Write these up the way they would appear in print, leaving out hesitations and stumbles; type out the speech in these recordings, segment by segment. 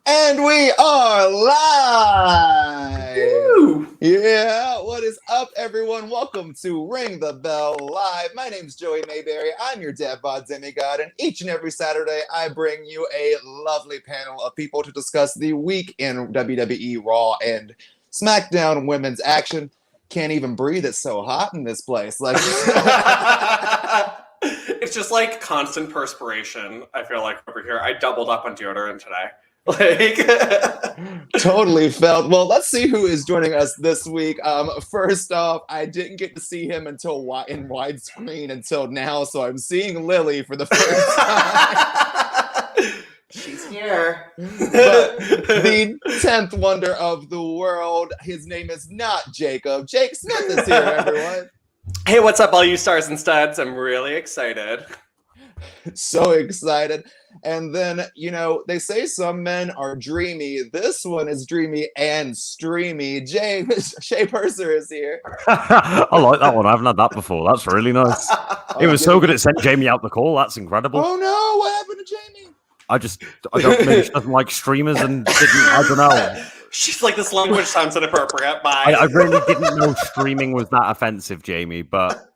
And we are live! Woo! Yeah, what is up, everyone? Welcome to Ring the Bell Live. My name's Joey Mayberry. I'm your dad bod demigod, and each and every Saturday, I bring you a lovely panel of people to discuss the week in WWE Raw and Smackdown women's action. Can't even breathe, it's so hot in this place. Like, It's just like constant perspiration, I feel like, over here. I doubled up on deodorant today. Totally felt. Well, let's see who is joining us this week. First off, I didn't get to see him until in widescreen until now, so I'm seeing Lily for the first time. She's here. But the 10th wonder of the world, his name is not Jacob. Jake Smith is here, everyone. Hey, what's up, all you stars and studs? I'm really excited. So excited. And then, you know, they say some men are dreamy. This one is dreamy and streamy. Shay Purser is here. I like that one. I haven't had that before. That's really nice. It was so good it sent Jamie out the call. That's incredible. Oh no, what happened to Jamie? I don't maybe she doesn't like streamers and I don't know. She's like, this language sounds inappropriate. Bye. I really didn't know streaming was that offensive, Jamie, but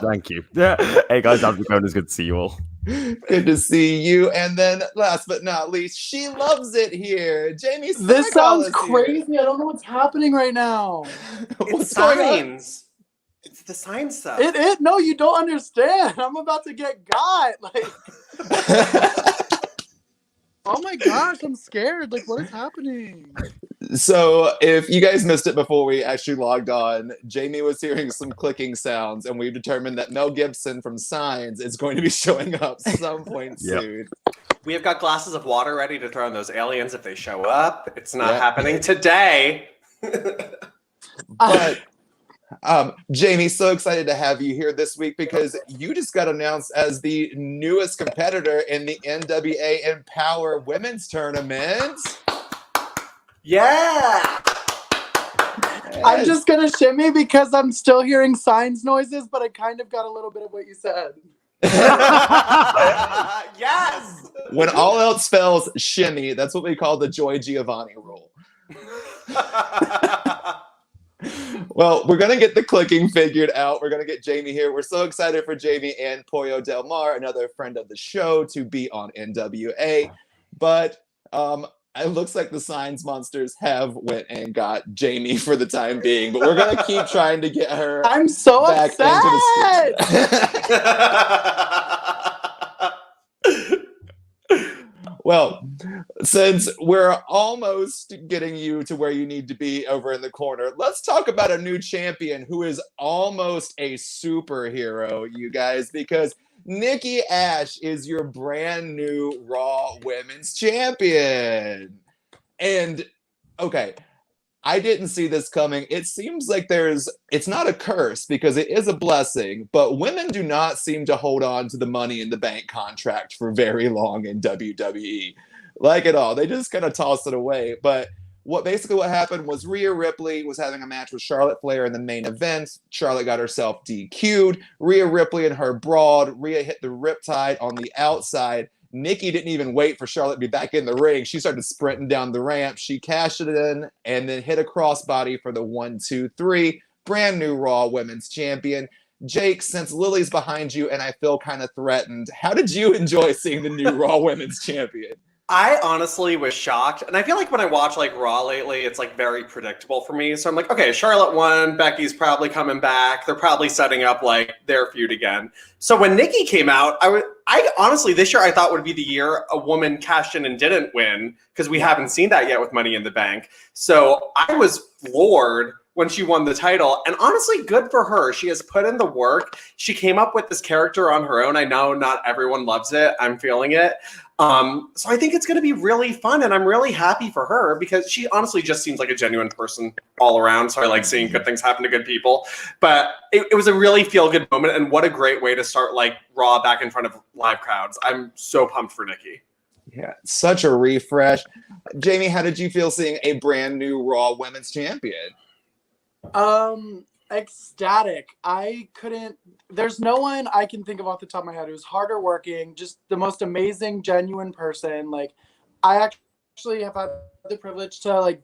thank you. Yeah. Hey guys, how's it going? It's good to see you all. Good to see you. And then last but not least, she loves it here. Jamie Smackdown. This sounds crazy. I don't know what's happening right now. What's going on? It's the sign stuff. No, you don't understand. I'm about to get got. Oh my gosh, I'm scared. Like, what is happening? So if you guys missed it before we actually logged on, Jamie was hearing some clicking sounds, and we've determined that Mel Gibson from Signs is going to be showing up some point soon. We have got glasses of water ready to throw on those aliens if they show up. It's not happening today. But Jamie, so excited to have you here this week because you just got announced as the newest competitor in the NWA Empower Women's Tournament. Yeah! I'm just going to shimmy because I'm still hearing signs noises, but I kind of got a little bit of what you said. Yes! When all else fails, shimmy. That's what we call the Joy Giovanni rule. Well, we're going to get the clicking figured out. We're going to get Jamie here. We're so excited for Jamie and Pollo Del Mar, another friend of the show, to be on NWA. But it looks like the Signs Monsters have went and got Jamie for the time being. But we're going to keep trying to get her I'm so back upset. into the Well, since we're almost getting you to where you need to be over in the corner, let's talk about a new champion who is almost a superhero, you guys, because Nikki A.S.H is your brand new Raw Women's Champion. And, okay, I didn't see this coming. It seems like it's not a curse because it is a blessing, but women do not seem to hold on to the Money in the Bank contract for very long in WWE. Like at all. They just kind of toss it away. But what happened was Rhea Ripley was having a match with Charlotte Flair in the main event. Charlotte got herself DQ'd. Rhea Ripley and her broad. Rhea hit the riptide on the outside. Nikki didn't even wait for Charlotte to be back in the ring. She started sprinting down the ramp. She cashed it in and then hit a crossbody for the 1-2-3. Brand new Raw Women's Champion. Jake, since Lily's behind you and I feel kind of threatened, how did you enjoy seeing the new Raw Women's Champion? I honestly was shocked. And I feel like when I watch like Raw lately, it's like very predictable for me. So I'm like, okay, Charlotte won. Becky's probably coming back. They're probably setting up like their feud again. So when Nikki came out, I honestly, this year I thought would be the year a woman cashed in and didn't win because we haven't seen that yet with Money in the Bank. So I was floored when she won the title. And honestly, good for her. She has put in the work. She came up with this character on her own. I know not everyone loves it. I'm feeling it. So I think it's going to be really fun, and I'm really happy for her because she honestly just seems like a genuine person all around. So I like seeing good things happen to good people. But it was a really feel-good moment, and what a great way to start like Raw back in front of live crowds. I'm so pumped for Nikki. Yeah, such a refresh. Jamie, how did you feel seeing a brand new Raw Women's Champion? Ecstatic. There's no one I can think of off the top of my head who's harder working, just the most amazing, genuine person. Like, I actually have had the privilege to like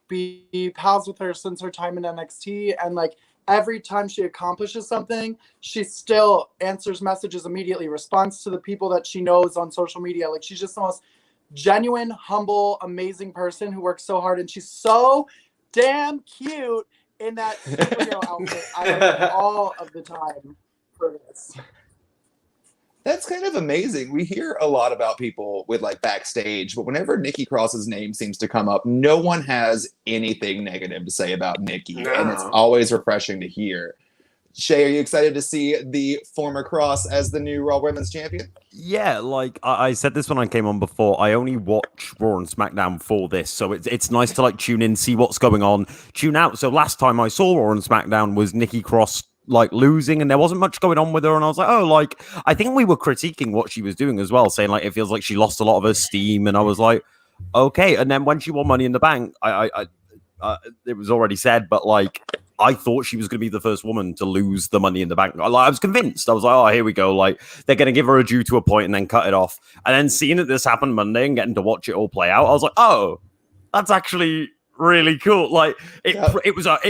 be pals with her since her time in NXT, and like every time she accomplishes something, she still answers messages immediately, responds to the people that she knows on social media. Like she's just the most genuine, humble, amazing person who works so hard, and she's so damn cute in that superhero outfit. I love her all of the time for this. That's kind of amazing. We hear a lot about people with like backstage, but whenever Nikki Cross's name seems to come up, no one has anything negative to say about Nikki, and it's always refreshing to hear. Shay, are you excited to see the former Cross as the new Raw Women's Champion? Yeah, like I said this when I came on before, I only watch Raw and SmackDown for this, so it's nice to like tune in, see what's going on, tune out. So last time I saw Raw and SmackDown was Nikki Cross like losing, and there wasn't much going on with her, and I was like, oh, like I think we were critiquing what she was doing as well, saying like it feels like she lost a lot of her steam, and I was like, okay. And then when she won Money in the Bank, I it was already said, but like I thought she was going to be the first woman to lose the Money in the Bank. I was convinced. I was like, oh, here we go. Like they're going to give her a due to a point and then cut it off. And then seeing that this happened Monday and getting to watch it all play out, I was like, oh, that's actually really cool. Like it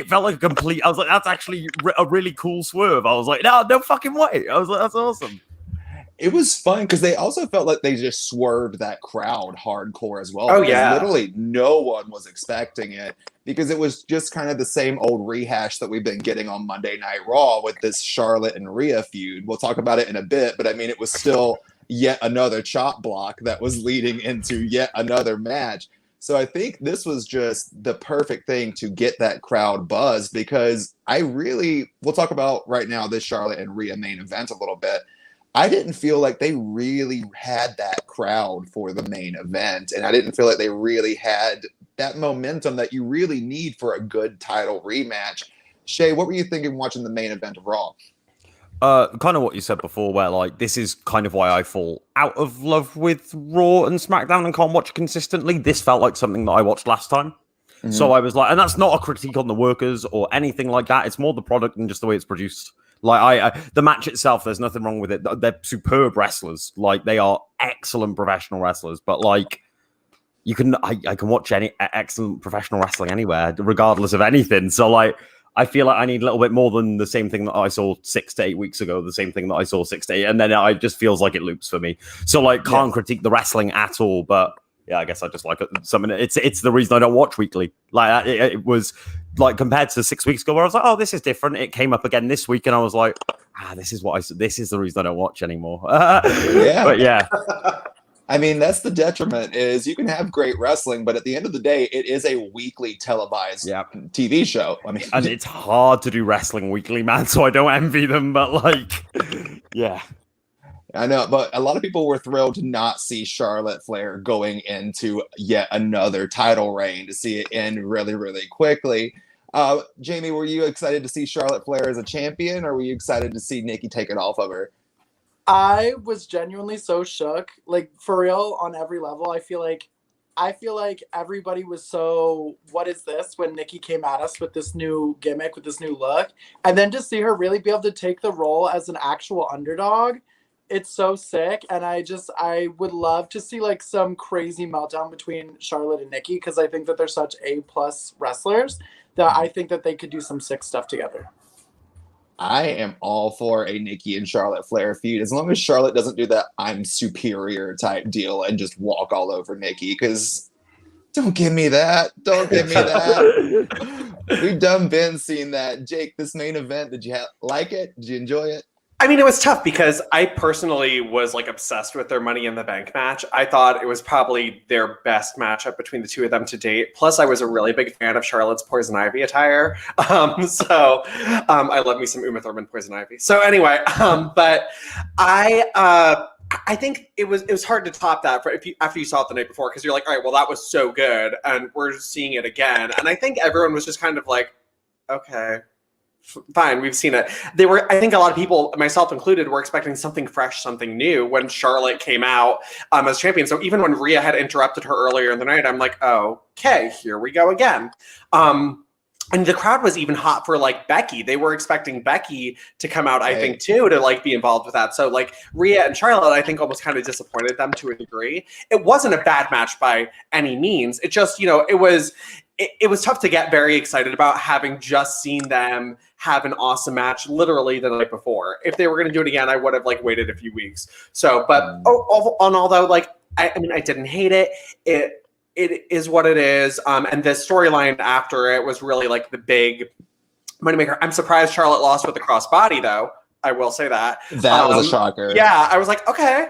felt like a complete. I was like, that's actually a really cool swerve. I was like, no fucking way. I was like, that's awesome. It was fun because they also felt like they just swerved that crowd hardcore as well. Oh, because yeah. literally no one was expecting it because it was just kind of the same old rehash that we've been getting on Monday Night Raw with this Charlotte and Rhea feud. We'll talk about it in a bit, but I mean, it was still yet another chop block that was leading into yet another match. So I think this was just the perfect thing to get that crowd buzz because we'll talk about right now this Charlotte and Rhea main event a little bit. I didn't feel like they really had that crowd for the main event, and I didn't feel like they really had that momentum that you really need for a good title rematch. Shay, what were you thinking watching the main event of Raw? Kind of what you said before, where like this is kind of why I fall out of love with Raw and SmackDown and can't watch consistently. This felt like something that I watched last time. Mm-hmm. So I was like, and that's not a critique on the workers or anything like that. It's more the product and just the way it's produced. Like the match itself, there's nothing wrong with it. They're superb wrestlers. Like they are excellent professional wrestlers. But like I can watch any excellent professional wrestling anywhere, regardless of anything. So like I feel like I need a little bit more than the same thing that I saw 6 to 8 weeks ago, the same thing that I saw 6 to 8, and then it just feels like it loops for me. So like can't critique the wrestling at all, but yeah, I guess I just like it. It's the reason I don't watch weekly. Like it was like compared to 6 weeks ago, where I was like, oh, this is different. It came up again this week, and I was like, this is the reason I don't watch anymore. Yeah, but yeah. I mean, that's the detriment is you can have great wrestling, but at the end of the day, it is a weekly televised TV show. I mean, and it's hard to do wrestling weekly, man. So I don't envy them, but like, yeah. I know, but a lot of people were thrilled to not see Charlotte Flair going into yet another title reign, to see it end really, really quickly. Jamie, were you excited to see Charlotte Flair as a champion, or were you excited to see Nikki take it off of her? I was genuinely so shook, like for real, on every level. I feel like everybody was so, what is this, when Nikki came at us with this new gimmick, with this new look, and then to see her really be able to take the role as an actual underdog. It's so sick, and I would love to see like some crazy meltdown between Charlotte and Nikki, because I think that they're such A+ wrestlers that I think that they could do some sick stuff together. I am all for a Nikki and Charlotte Flair feud, as long as Charlotte doesn't do that I'm superior type deal and just walk all over Nikki, because don't give me that. Don't give me that. We've done been seeing that. Jake, this main event, did you like it? Did you enjoy it? I mean, it was tough because I personally was like obsessed with their Money in the Bank match. I thought it was probably their best matchup between the two of them to date. Plus, I was a really big fan of Charlotte's Poison Ivy attire. So I love me some Uma Thurman Poison Ivy. So anyway, but I think it was hard to top that after you saw it the night before, because you're like, all right, well, that was so good, and we're seeing it again. And I think everyone was just kind of like, okay, fine, we've seen it. I think a lot of people, myself included, were expecting something fresh, something new when Charlotte came out as champion. So even when Rhea had interrupted her earlier in the night, I'm like, oh, okay, here we go again. And the crowd was even hot for like Becky. They were expecting Becky to come out, I think, too, to like be involved with that. So like Rhea and Charlotte, I think, almost kind of disappointed them to a degree. It wasn't a bad match by any means. It just, you know, it was tough to get very excited about, having just seen them have an awesome match literally the night before. If they were going to do it again, I would have like waited a few weeks. So, but although like I mean, I didn't hate it. It is what it is. And the storyline after it was really like the big moneymaker. I'm surprised Charlotte lost with the crossbody, though. I will say that. That was a shocker. Yeah, I was like, okay.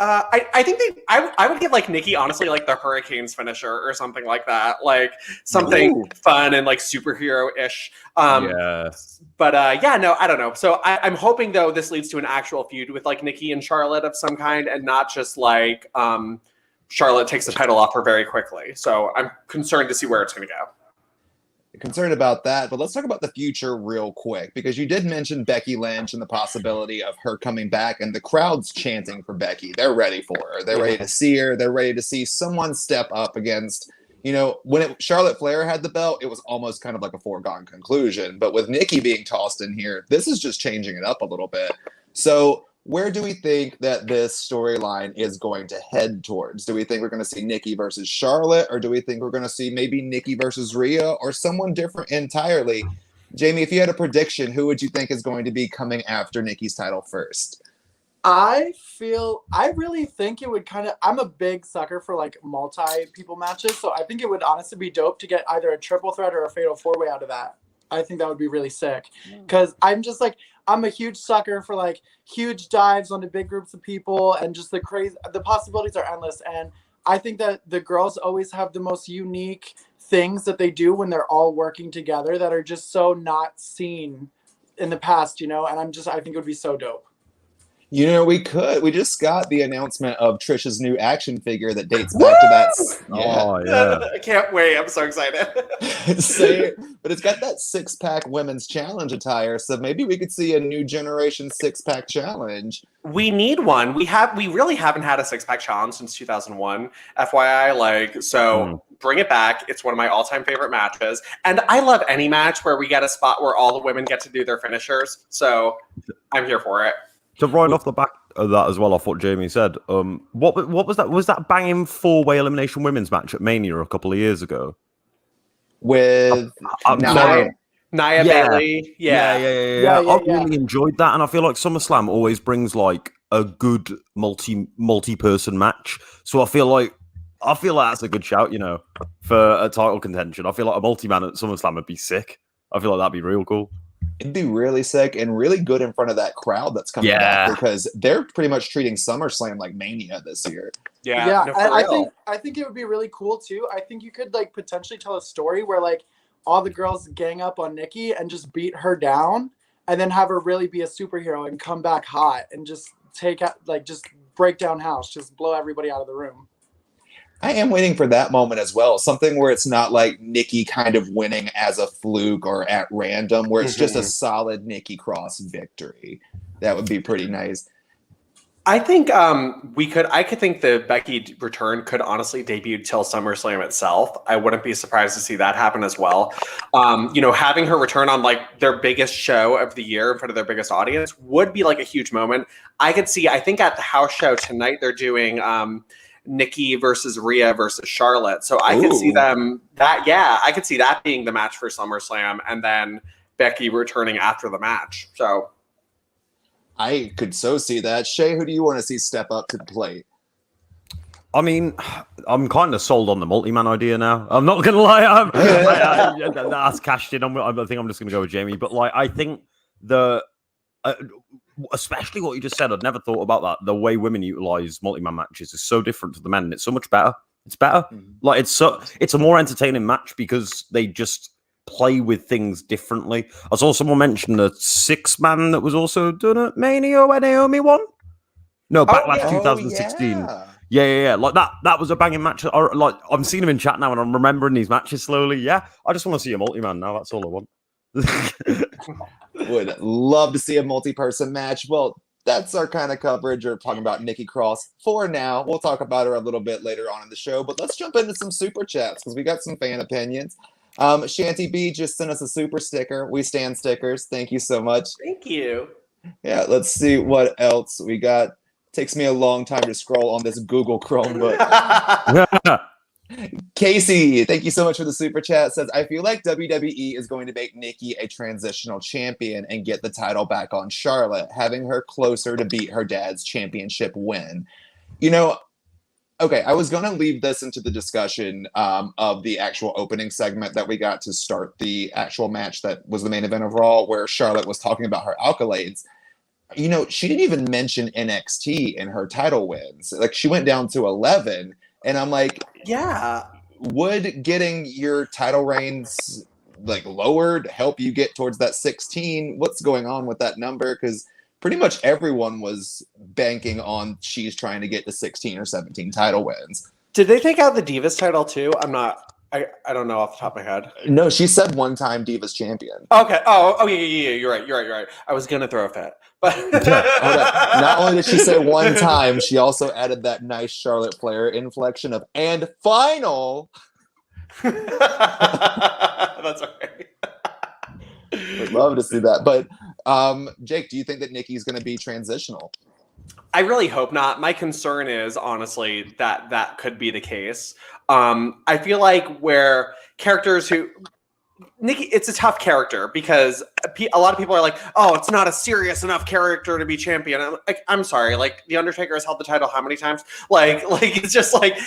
I think I would give like Nikki, honestly, like the Hurricanes finisher or something like that. Like something fun and like superhero-ish. But yeah, no, I don't know. So I'm hoping, though, this leads to an actual feud with like Nikki and Charlotte of some kind, and not just like Charlotte takes the title off her very quickly. So I'm concerned to see where it's going to go. Concerned about that, but let's talk about the future real quick, because you did mention Becky Lynch and the possibility of her coming back, and the crowd's chanting for Becky. They're ready for her. They're ready to see her. They're ready to see someone step up against, you know, when Charlotte Flair had the belt, it was almost kind of like a foregone conclusion. But with Nikki being tossed in here, this is just changing it up a little bit. So where do we think that this storyline is going to head towards? Do we think we're going to see Nikki versus Charlotte, or do we think we're going to see maybe Nikki versus Rhea, or someone different entirely? Jamie, if you had a prediction, who would you think is going to be coming after Nikki's title first? I really think it would I'm a big sucker for like multi-people matches, so I think it would honestly be dope to get either a triple threat or a fatal four-way out of that. I think that would be really sick, because I'm a huge sucker for like huge dives onto big groups of people, and just the possibilities are endless. And I think that the girls always have the most unique things that they do when they're all working together that are just so not seen in the past, you know? And I think it would be so dope. You know, we just got the announcement of Trisha's new action figure that dates back to that. Oh, yeah. I can't wait. I'm so excited. But it's got that six-pack women's challenge attire, so maybe we could see a new generation six-pack challenge. We need one. We really haven't had a six-pack challenge since 2001, FYI. Bring it back. It's one of my all-time favorite matches. And I love any match where we get a spot where all the women get to do their finishers. So I'm here for it. To right off the back of that as well, off what Jamie said, what was that? Was that banging four-way elimination women's match at Mania a couple of years ago? With Nia Bailey. Yeah. I really enjoyed that, and I feel like SummerSlam always brings like a good multi-person match. So I feel like that's a good shout, you know, for a title contention. I feel like a multi-man at SummerSlam would be sick. I feel like that'd be real cool. It'd be really sick and really good in front of that crowd that's coming back, because they're pretty much treating SummerSlam like Mania this year. I think it would be really cool too. I think you could like potentially tell a story where like all the girls gang up on Nikki and just beat her down, and then have her really be a superhero and come back hot and just just break down house, just blow everybody out of the room. I am waiting for that moment as well. Something where it's not like Nikki kind of winning as a fluke or at random, where it's just a solid Nikki Cross victory. That would be pretty nice. I think I could think the Becky return could honestly debut till SummerSlam itself. I wouldn't be surprised to see that happen as well. You know, having her return on like their biggest show of the year in front of their biggest audience would be like a huge moment. I think at the house show tonight, they're doing Nikki versus Rhea versus Charlotte. So I could see I could see that being the match for SummerSlam, and then Becky returning after the match. So I could so see that. Shay, who do you want to see step up to the plate? I mean, I'm kind of sold on the multi-man idea now. I'm not going to lie. That's cashed in. I think I'm just going to go with Jamie. But like, I think especially what you just said, I'd never thought about that. The way women utilize multi-man matches is so different to the men. It's so much better. It's better. Like it's a more entertaining match because they just play with things differently. I saw someone mention the 6-man that was also done at Mania when Naomi won. No, Backlash 2016. Yeah. Like that was a banging match. Like I'm seeing him in chat now, and I'm remembering these matches slowly. Yeah, I just want to see a multi-man now. That's all I want. Would love to see a multi-person match. Well, that's our kind of coverage. We're talking about Nikki Cross for now. We'll talk about her a little bit later on in the show, but let's jump into some super chats because we got some fan opinions. Shanty B just sent us a super sticker. We stand stickers. Thank you so much. Thank you. Yeah, let's see what else we got. Takes me a long time to scroll on this Google Chrome, but Casey, thank you so much for the super chat. Says, I feel like WWE is going to make Nikki a transitional champion and get the title back on Charlotte, having her closer to beat her dad's championship win. You know, okay, I was going to leave this into the discussion of the actual opening segment that we got to start the actual match that was the main event of Raw, where Charlotte was talking about her accolades. You know, she didn't even mention NXT in her title wins. Like, she went down to 11, and I'm like, yeah. Would getting your title reigns like lowered help you get towards that 16? What's going on with that number? Because pretty much everyone was banking on she's trying to get to 16 or 17 title wins. Did they take out the Divas title too? I don't know off the top of my head. No, she said one time Divas champion. Okay. Oh yeah. You're right. I was gonna throw a fit, but Not only did she say one time, she also added that nice Charlotte Flair inflection of "and final." That's okay. I'd love to see that. But Jake, do you think that Nikki's going to be transitional? I really hope not. My concern is honestly that could be the case. I feel like where characters who Nikki, it's a tough character because a lot of people are like, "Oh, it's not a serious enough character to be champion." I'm sorry, like The Undertaker has held the title how many times? Like it's just like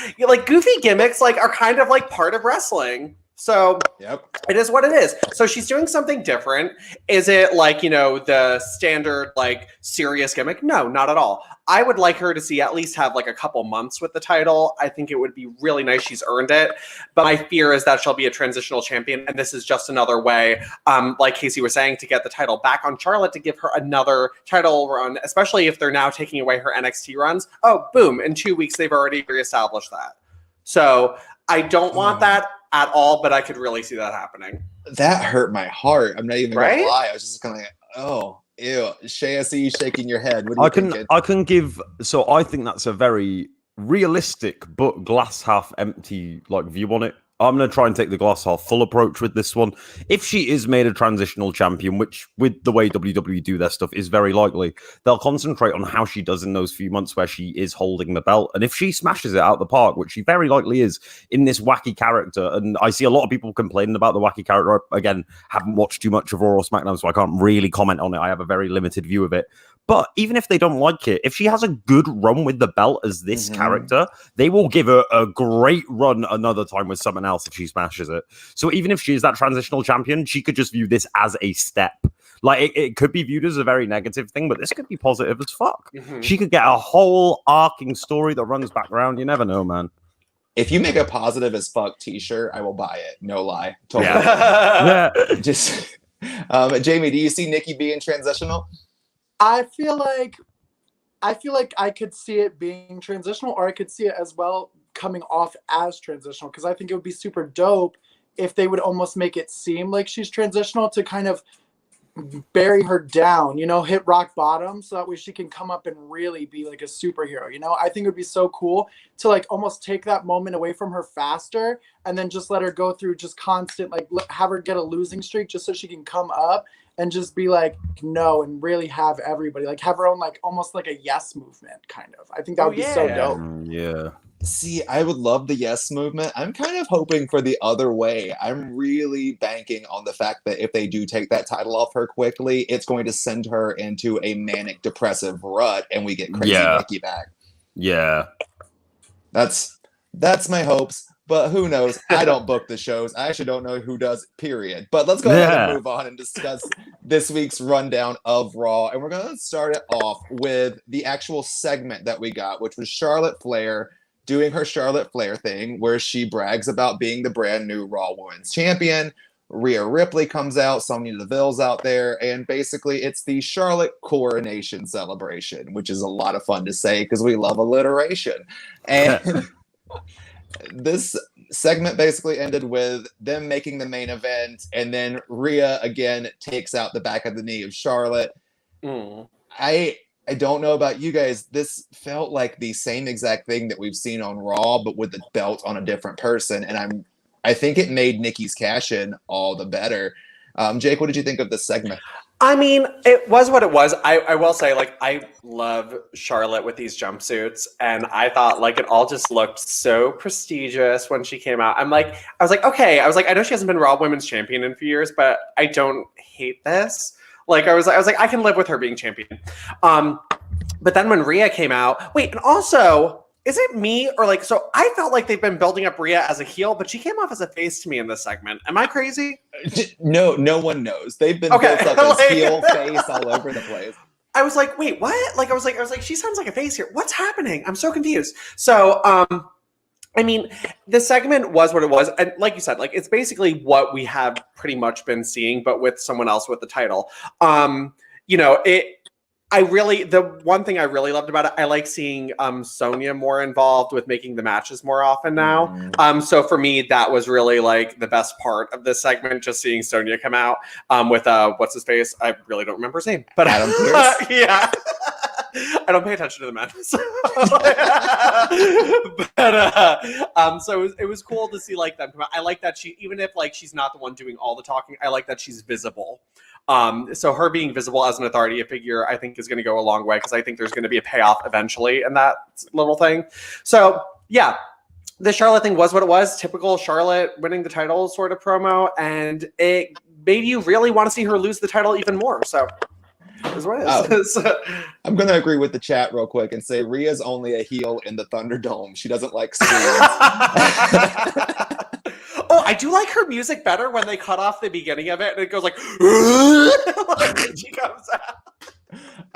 goofy gimmicks are kind of like part of wrestling. So yep. It is what it is. So she's doing something different. Is it the standard serious gimmick? No, not at all. I would like her to at least have a couple months with the title. I think it would be really nice. She's earned it. But my fear is that she'll be a transitional champion. And this is just another way, like Casey was saying, to get the title back on Charlotte, to give her another title run, especially if they're now taking away her NXT runs. Oh, boom. In 2 weeks, they've already reestablished that. So I don't want that at all, but I could really see that happening. That hurt my heart. I'm not even going to lie. I was just kind of like, oh, ew. Shay, I see you shaking your head. What do you think? I can give. So I think that's a very realistic but glass half empty view on it. I'm going to try and take the glass half full approach with this one. If she is made a transitional champion, which with the way WWE do their stuff is very likely, they'll concentrate on how she does in those few months where she is holding the belt. And if she smashes it out the park, which she very likely is in this wacky character, and I see a lot of people complaining about the wacky character. Again, haven't watched too much of Raw or SmackDown, so I can't really comment on it. I have a very limited view of it. But even if they don't like it, if she has a good run with the belt as this character, they will give her a great run another time with someone else if she smashes it. So even if she is that transitional champion, she could just view this as a step. It could be viewed as a very negative thing, but this could be positive as fuck. She could get a whole arcing story that runs back around. You never know, man. If you make a positive as fuck t-shirt, I will buy it. No lie. Totally. Yeah. Just Jamie, do you see Nikki being transitional? I feel like I could see it being transitional, or I could see it as well coming off as transitional, because I think it would be super dope if they would almost make it seem like she's transitional to kind of bury her down, hit rock bottom, so that way she can come up and really be like a superhero. I think it would be so cool to almost take that moment away from her faster and then just let her go through just constant, have her get a losing streak just so she can come up and just be no, and really have everybody have her own almost like a yes movement kind of. I think that would be so dope. Yeah. See, I would love the yes movement. I'm kind of hoping for the other way. I'm really banking on the fact that if they do take that title off her quickly, it's going to send her into a manic depressive rut and we get crazy Nikki back. Yeah. That's my hopes. But who knows? I don't book the shows. I actually don't know who does, period. But let's go ahead and move on and discuss this week's rundown of Raw. And we're going to start it off with the actual segment that we got, which was Charlotte Flair doing her Charlotte Flair thing, where she brags about being the brand new Raw Women's Champion. Rhea Ripley comes out, Sonya Deville's out there, and basically it's the Charlotte Coronation Celebration, which is a lot of fun to say because we love alliteration. And this segment basically ended with them making the main event, and then Rhea again takes out the back of the knee of Charlotte. I don't know about you guys. This felt like the same exact thing that we've seen on Raw, but with the belt on a different person. And I think it made Nikki's cash in all the better. Jake, what did you think of this segment? I mean, it was what it was. I will say, like, I love Charlotte with these jumpsuits, and I thought, like, it all just looked so prestigious when she came out. I was like, okay. I was like, I know she hasn't been Raw Women's Champion in a few years, but I don't hate this. Like, I was like, I can live with her being champion. But then when Rhea came out, wait, and also, is it me or like, so I felt like they've been building up Rhea as a heel, but she came off as a face to me in this segment. Am I crazy? No one knows. They've been built up as heel, face all over the place. I was like, wait, what? Like, I was like, she sounds like a face here. What's happening? I'm so confused. So, I mean, the segment was what it was. And like you said, like, it's basically what we have pretty much been seeing, but with someone else with the title. You know, the one thing I really loved about it, I like seeing Sonya more involved with making the matches more often now. So for me, that was really like the best part of this segment, just seeing Sonya come out with what's his face? I really don't remember his name, but Adam Pearce. Yeah. I don't pay attention to the men. So it was cool to see like them come out. I like that even if like she's not the one doing all the talking, I like that she's visible. So her being visible as an authority figure, I think is going to go a long way because I think there's going to be a payoff eventually in that little thing. So yeah, the Charlotte thing was what it was. Typical Charlotte winning the title sort of promo, and it made you really want to see her lose the title even more. So is what it is. I'm going to agree with the chat real quick and say Rhea's only a heel in the Thunderdome. She doesn't like screams. Oh, I do like her music better when they cut off the beginning of it and it goes like, when she comes out.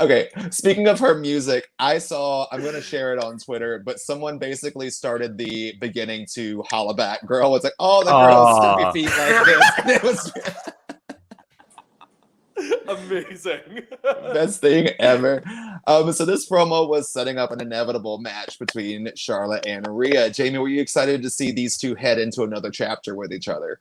Okay, speaking of her music, I'm going to share it on Twitter, but someone basically started the beginning to Holla Back Girl. It's like, oh, the girl's sticky feet like this. And it was amazing. Best thing ever. So this promo was setting up an inevitable match between Charlotte and Rhea. Jamie, were you excited to see these two head into another chapter with each other?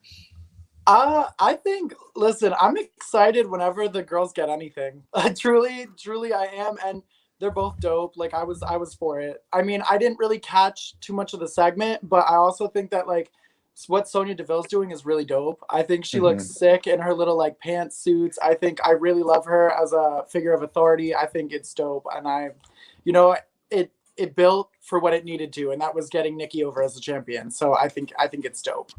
I think, listen, I'm excited whenever the girls get anything. Truly I am, and they're both dope. Like I was for it. I mean, I didn't really catch too much of the segment, but I also think that like what Sonya Deville's doing is really dope. I think she looks sick in her little like pantsuits. I really love her as a figure of authority. I think it's dope, and it built for what it needed to, and that was getting Nikki over as a champion. So I think it's dope.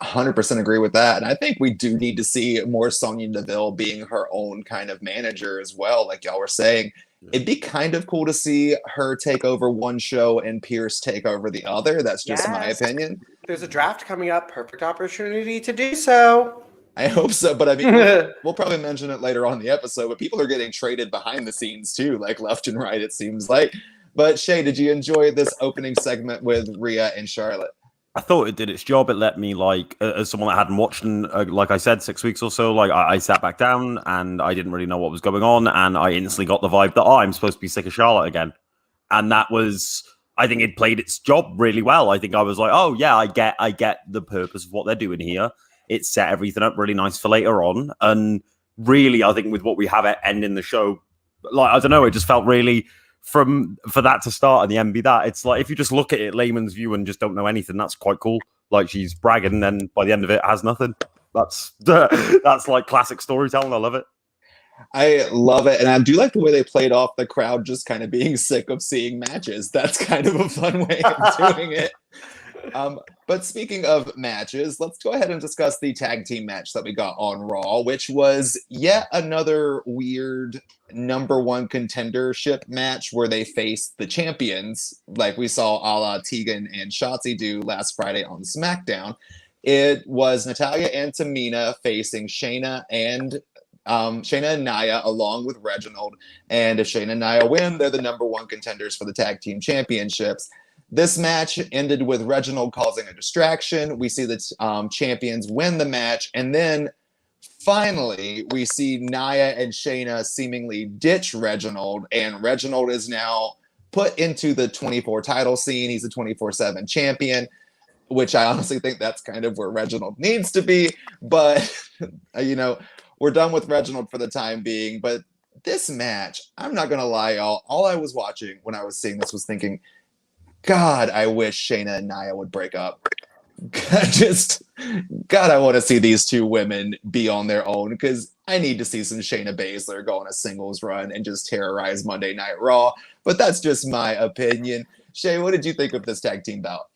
100% agree with that. And I think we do need to see more Sonya Deville being her own kind of manager as well. Like y'all were saying, it'd be kind of cool to see her take over one show and Pierce take over the other. That's just my opinion. There's a draft coming up. Perfect opportunity to do so. I hope so. But I mean, we'll probably mention it later on in the episode, but people are getting traded behind the scenes too, like left and right, it seems like. But Shay, did you enjoy this opening segment with Rhea and Charlotte? I thought it did its job. It let me, like, as someone that hadn't watched in, like I said, 6 weeks or so, like, I sat back down and I didn't really know what was going on. And I instantly got the vibe that, I'm supposed to be sick of Charlotte again. And that was, I think it played its job really well. I think I was like, oh, yeah, I get the purpose of what they're doing here. It set everything up really nice for later on. And really, I think with what we have at ending the show, like, I don't know, it just felt really... for that to start and the end be that, it's like if you just look at it layman's view and just don't know anything, that's quite cool. Like she's bragging and then by the end of it has nothing. That's like classic storytelling. I love it. I love it. And I do like the way they played off the crowd just kind of being sick of seeing matches. That's kind of a fun way of doing it. But speaking of matches, let's go ahead and discuss the tag team match that we got on Raw, which was yet another weird number one contendership match where they faced the champions, like we saw a la Tegan and Shotzi do last Friday on SmackDown. It was Natalya and Tamina facing Shayna and Nia along with Reginald. And if Shayna and Nia win, they're the number one contenders for the tag team championships. This match ended with Reginald causing a distraction. We see the champions win the match. And then finally, we see Nia and Shayna seemingly ditch Reginald. And Reginald is now put into the 24 title scene. He's a 24/7 champion, which I honestly think that's kind of where Reginald needs to be. But, we're done with Reginald for the time being. But this match, I'm not going to lie, y'all. All I was watching when I was seeing this was thinking, God, I wish Shayna and Nia would break up. Just, God, I want to see these two women be on their own because I need to see some Shayna Baszler go on a singles run and just terrorize Monday Night Raw. But that's just my opinion. Shay, what did you think of this tag team bout?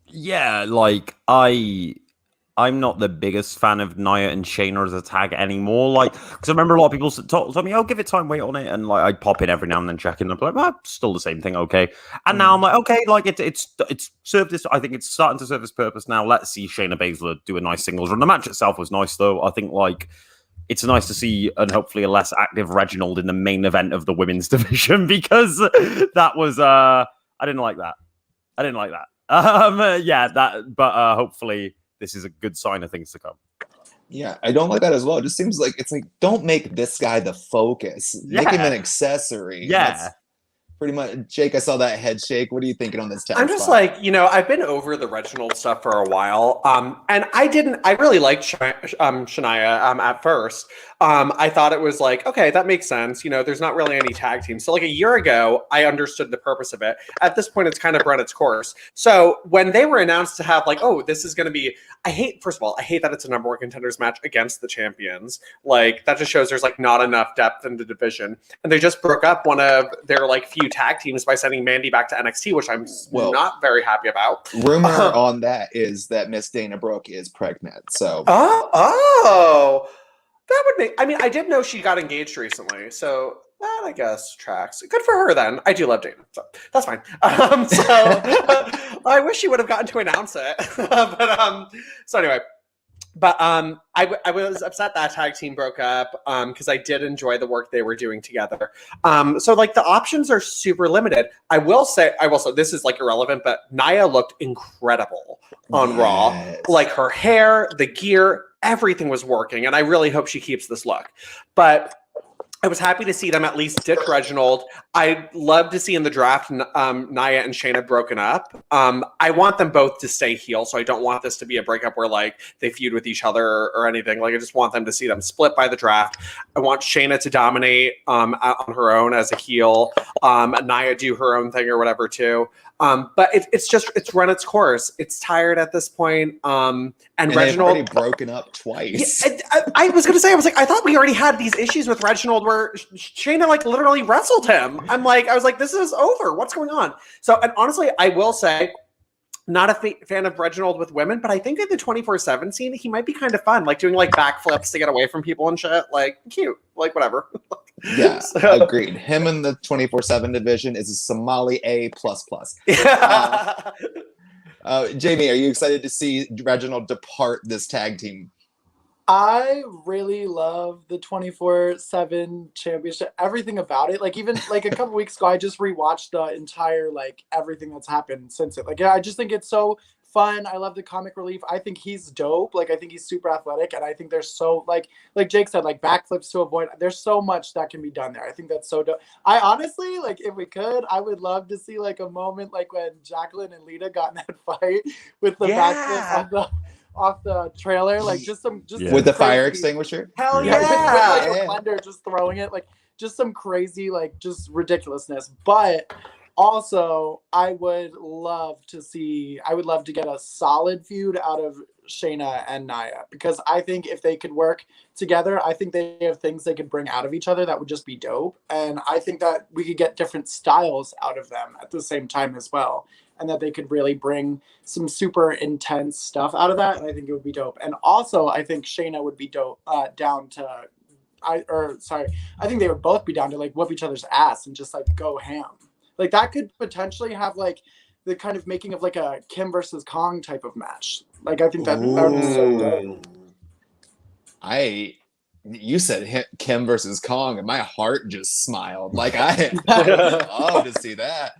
Yeah, like I'm not the biggest fan of Nia and Shayna as a tag anymore. Like, because I remember a lot of people told me, "Oh, give it time, wait on it," and like I'd pop in every now and then, check in, and be like, "Well, still the same thing, okay." And now I'm like, okay, like it's served this. I think it's starting to serve its purpose now. Let's see Shayna Baszler do a nice singles run. The match itself was nice, though. I think like it's nice to see, and hopefully a less active Reginald in the main event of the women's division because that was I didn't like that. I didn't like that. But hopefully this is a good sign of things to come. Yeah, I don't like that as well. It just seems like it's like, don't make this guy the focus. Make him an accessory. Yeah. That's pretty much. Jake, I saw that head shake. What are you thinking on this tag I'm just spot? like, I've been over the Reginald stuff for a while. And I really liked Shania at first. I thought it was like, okay, that makes sense. There's not really any tag teams. So like a year ago, I understood the purpose of it. At this point, it's kind of run its course. So when they were announced to have like, oh, this is going to be, first of all, I hate that it's a number one contenders match against the champions. Like that just shows there's like not enough depth in the division. And they just broke up one of their like few tag teams by sending Mandy back to NXT, which I'm not very happy about. Rumor on that is that Miss Dana Brooke is pregnant. So that would make. I mean, I did know she got engaged recently, so that I guess tracks. Good for her then. I do love Dana, so that's fine. I wish she would have gotten to announce it, but so anyway. But I was upset that tag team broke up because I did enjoy the work they were doing together. So like the options are super limited. I will say this is like irrelevant, but Nia looked incredible on Raw. Like her hair, the gear, everything was working, and I really hope she keeps this look. But I was happy to see them at least ditch Reginald. I'd love to see in the draft Nia and Shayna broken up. I want them both to stay heel, so I don't want this to be a breakup where like they feud with each other or anything. Like I just want them to see them split by the draft. I want Shayna to dominate on her own as a heel. Nia do her own thing or whatever too. But it's run its course. It's tired at this point. And Reginald already broken up twice. Yeah, I was gonna say, I thought we already had these issues with Reginald where Shayna like literally wrestled him. I was like, this is over. What's going on? So, and honestly, I will say, not a fan of Reginald with women, but I think in the 24/7 scene, he might be kind of fun, like doing like backflips to get away from people and shit. Like cute, like whatever. Yeah, agreed. Him in the 24/7 division is a Somali A++. Jamie, are you excited to see Reginald depart this tag team? I really love the 24/7 championship, everything about it. Like even like a couple weeks ago, I just rewatched the entire like everything that's happened since it. Like I just think it's so fun. I love the comic relief. I think he's dope. Like I think he's super athletic, and I think there's so like Jake said, like backflips to avoid. There's so much that can be done there. I think that's so dope. I honestly like if we could, I would love to see like a moment like when Jacqueline and Lita got in that fight with the backflip off the trailer, like just with the fire extinguisher. Hell with, like, a blender just throwing it, like just some crazy like just ridiculousness. But also, I would love to get a solid feud out of Shayna and Nia, because I think if they could work together, I think they have things they could bring out of each other that would just be dope. And I think that we could get different styles out of them at the same time as well. And that they could really bring some super intense stuff out of that. And I think it would be dope. And also, I think Shayna would be dope, I think they would both be down to like whoop each other's ass and just like go ham. Like that could potentially have like the kind of making of like a Kim versus Kong type of match. Like I think that would be so good. You said Kim versus Kong, and my heart just smiled. Like I would love to see that.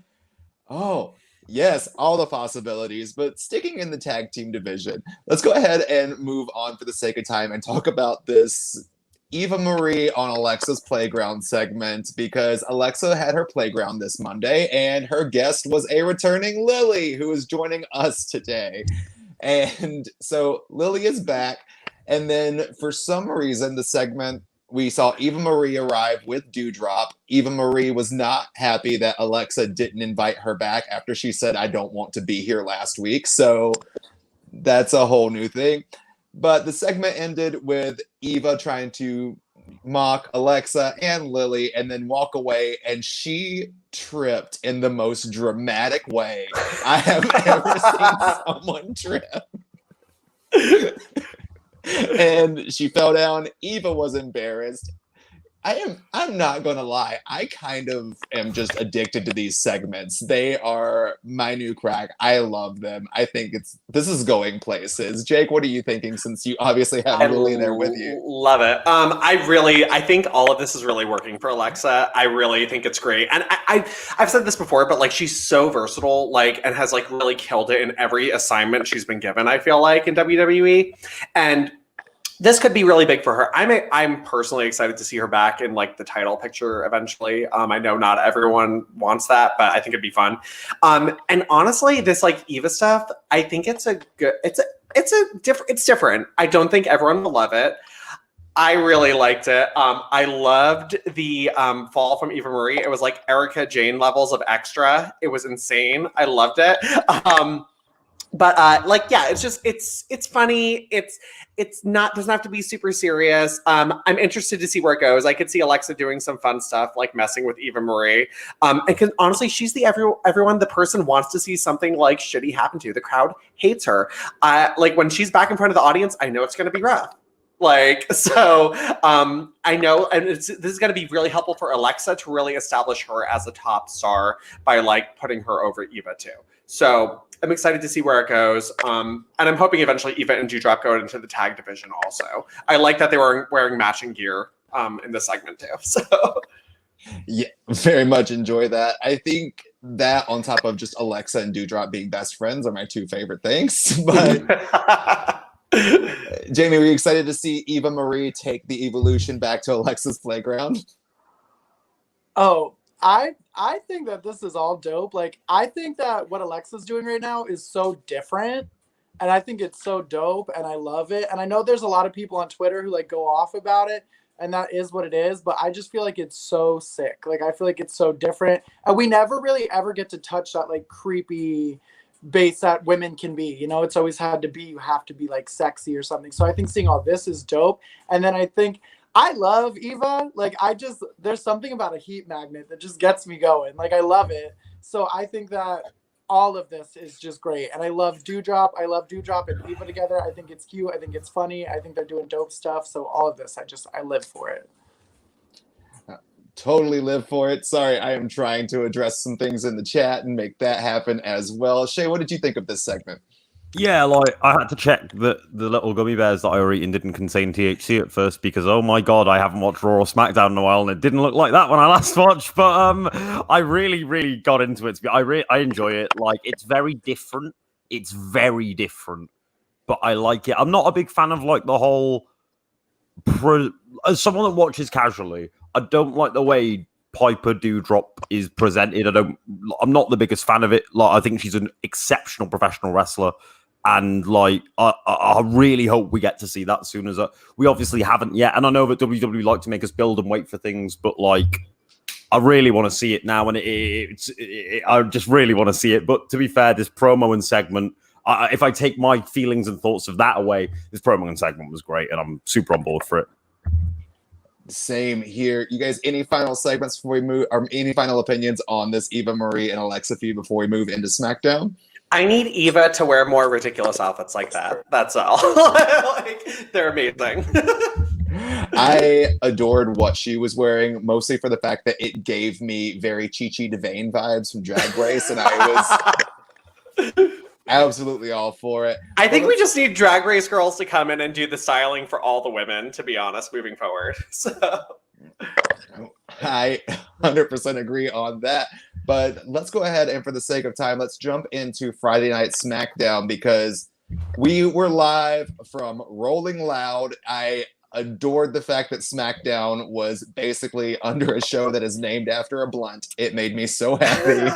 Oh. Yes, all the possibilities, but sticking in the tag team division, let's go ahead and move on for the sake of time and talk about this Eva Marie on Alexa's Playground segment, because Alexa had her playground this Monday and her guest was a returning Lily, who is joining us today. And so Lily is back, and then for some reason the segment, we saw Eva Marie arrive with Dewdrop. Eva Marie was not happy that Alexa didn't invite her back after she said, "I don't want to be here" last week. So That's a whole new thing. But the segment ended with Eva trying to mock Alexa and Lily and then walk away, and she tripped in the most dramatic way I have ever seen someone trip. And she fell down. Eva was embarrassed. I'm not gonna lie, I kind of am just addicted to these segments. They are my new crack. I love them. I think this is going places. Jake, what are you thinking, since you obviously have Lily there with you? Love it. I think all of this is really working for Alexa. I really think it's great. And I've said this before, but like, she's so versatile, like, and has like really killed it in every assignment she's been given, I feel like, in WWE. And this could be really big for her. I'm personally excited to see her back in like the title picture eventually. I know not everyone wants that, but I think it'd be fun. And honestly, this like Eva stuff, I think it's different. I don't think everyone will love it. I really liked it. I loved the fall from Eva Marie. It was like Erica Jane levels of extra. It was insane. I loved it. But like, yeah, it's funny. It's not, doesn't have to be super serious. I'm interested to see where it goes. I could see Alexa doing some fun stuff, like messing with Eva Marie. And honestly, she's the person wants to see something like shitty happen to. The crowd hates her. Like when she's back in front of the audience, I know it's going to be rough. Like, so I know, and this is going to be really helpful for Alexa to really establish her as a top star by like putting her over Eva too. So I'm excited to see where it goes. And I'm hoping eventually Eva and Doudrop go into the tag division also. I like that they were wearing matching gear in this segment too. So yeah, very much enjoy that. I think that on top of just Alexa and Doudrop being best friends are my two favorite things. But Jamie, were you excited to see Eva Marie take the evolution back to Alexa's playground? Oh, I think that this is all dope. Like, I think that what Alexa's doing right now is so different, and I think it's so dope, and I love it. And I know there's a lot of people on Twitter who like go off about it, and that is what it is, but I just feel like it's so sick. Like, I feel like it's so different, and we never really ever get to touch that like creepy base that women can be. You know, it's always had to be, you have to be like sexy or something. So I think seeing all this is dope. And then I think I love Eva. Like, there's something about a heat magnet that just gets me going. Like, I love it. So I think that all of this is just great. And I love Doudrop. I love Doudrop and Eva together. I think it's cute. I think it's funny. I think they're doing dope stuff. So all of this, I live for it. Totally live for it. Sorry, I am trying to address some things in the chat and make that happen as well. Shay, what did you think of this segment? Yeah, like I had to check that the little gummy bears that I were eating didn't contain THC at first because, oh my god, I haven't watched Raw or Smackdown in a while and it didn't look like that when I last watched. But I really got into it. I enjoy it. Like, it's very different. It's very different, but I like it. I'm not a big fan of like the whole. As someone that watches casually, I don't like the way Piper Doudrop is presented. I'm not the biggest fan of it. Like, I think she's an exceptional professional wrestler. And like, I really hope we get to see that soon. We obviously haven't yet, and I know that WWE like to make us build and wait for things, but like, I really want to see it now, and I just really want to see it. But to be fair, this promo and segment, if I take my feelings and thoughts of that away, this promo and segment was great, and I'm super on board for it. Same here. You guys, any final segments before we move, or any final opinions on this Eva Marie and Alexa feud before we move into SmackDown? I need Eva to wear more ridiculous outfits like that. That's all. Like, they're amazing. I adored what she was wearing, mostly for the fact that it gave me very Chi-Chi DeVayne vibes from Drag Race, and I was absolutely all for it. I think we just need Drag Race girls to come in and do the styling for all the women, to be honest, moving forward. So I 100% agree on that. But let's go ahead and, for the sake of time, let's jump into Friday Night SmackDown, because we were live from Rolling Loud. I adored the fact that SmackDown was basically under a show that is named after a blunt. It made me so happy.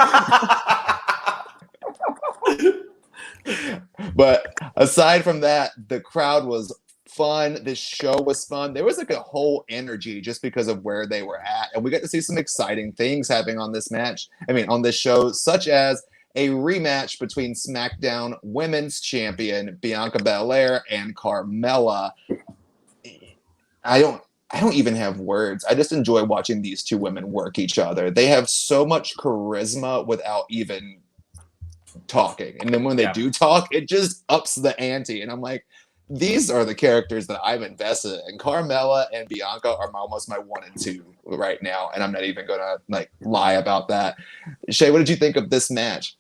But aside from that, the crowd was fun. This show was fun. There was like a whole energy just because of where they were at. And we got to see some exciting things happening on this match. I mean, on this show, such as a rematch between SmackDown Women's Champion Bianca Belair and Carmella. I don't even have words. I just enjoy watching these two women work each other. They have so much charisma without even talking. And then when they do talk, it just ups the ante. And I'm like, these are the characters that I'm invested in. Carmella and Bianca are almost my 1 and 2 right now. And I'm not even going to like lie about that. Shay, what did you think of this match?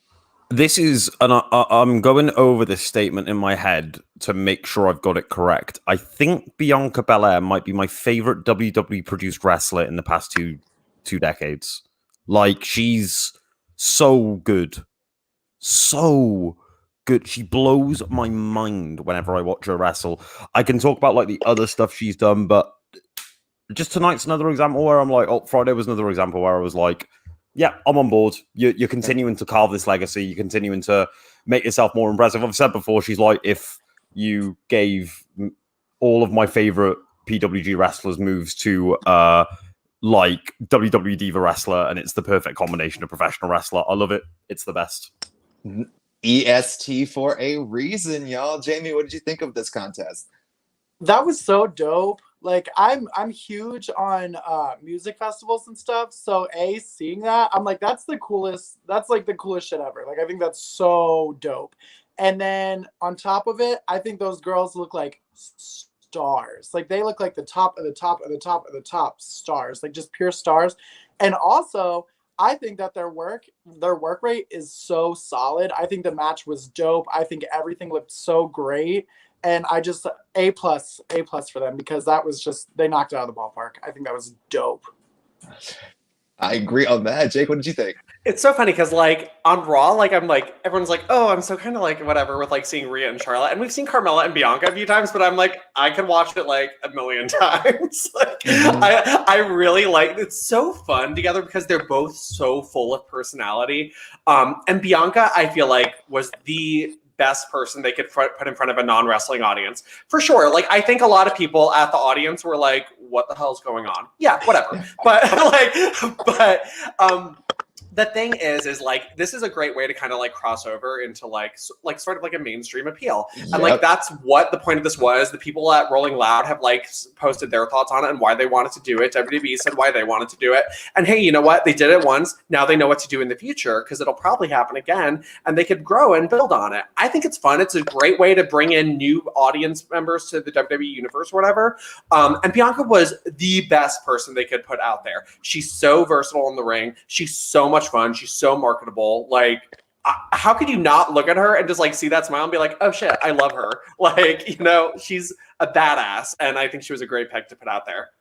This is, and I'm going over this statement in my head to make sure I've got it correct. I think Bianca Belair might be my favorite WWE produced wrestler in the past two decades. Like, she's so good. So good. She blows my mind whenever I watch her wrestle. I can talk about like the other stuff she's done, but just tonight's another example where I'm like, oh, Friday was another example where I was like, yeah, I'm on board. You're continuing to carve this legacy. You're continuing to make yourself more impressive. I've said before, she's like, if you gave all of my favorite PWG wrestlers moves to like WWE Diva wrestler, and it's the perfect combination of professional wrestler. I love it. It's the best. EST for a reason, y'all. Jamie, what did you think of this contest? That was so dope. Like, I'm huge on music festivals and stuff. So seeing that, I'm like, that's the coolest. That's like the coolest shit ever. Like, I think that's so dope. And then on top of it, I think those girls look like stars. Like, they look like the top of the top of the top of the top stars. Like, just pure stars. And also, I think that their work rate is so solid. I think the match was dope. I think everything looked so great. And I just A plus for them, because that was just, they knocked it out of the ballpark. I think that was dope. I agree on that. Jake, what did you think? It's so funny because like on Raw, like I'm like, everyone's like, oh, I'm so kind of like whatever with like seeing Rhea and Charlotte, and we've seen Carmella and Bianca a few times, but I'm like, I could watch it like a million times. Like I really like, it's so fun together because they're both so full of personality. And Bianca, I feel like, was the best person they could put in front of a non-wrestling audience for sure. Like, I think a lot of people at the audience were like, what the hell's going on? Yeah, whatever. But the thing is like, this is a great way to kind of like cross over into like sort of like a mainstream appeal. And like, that's what the point of this was. The people at Rolling Loud have like posted their thoughts on it and why they wanted to do it. WWE said why they wanted to do it. And hey, you know what? They did it once. Now they know what to do in the future, because it'll probably happen again, and they could grow and build on it. I think it's fun. It's a great way to bring in new audience members to the WWE universe or whatever. And Bianca was the best person they could put out there. She's so versatile in the ring. She's so much fun. She's so marketable. Like, how could you not look at her and just like see that smile and be like, oh shit, I love her. Like, you know, she's a badass, and I think she was a great pick to put out there.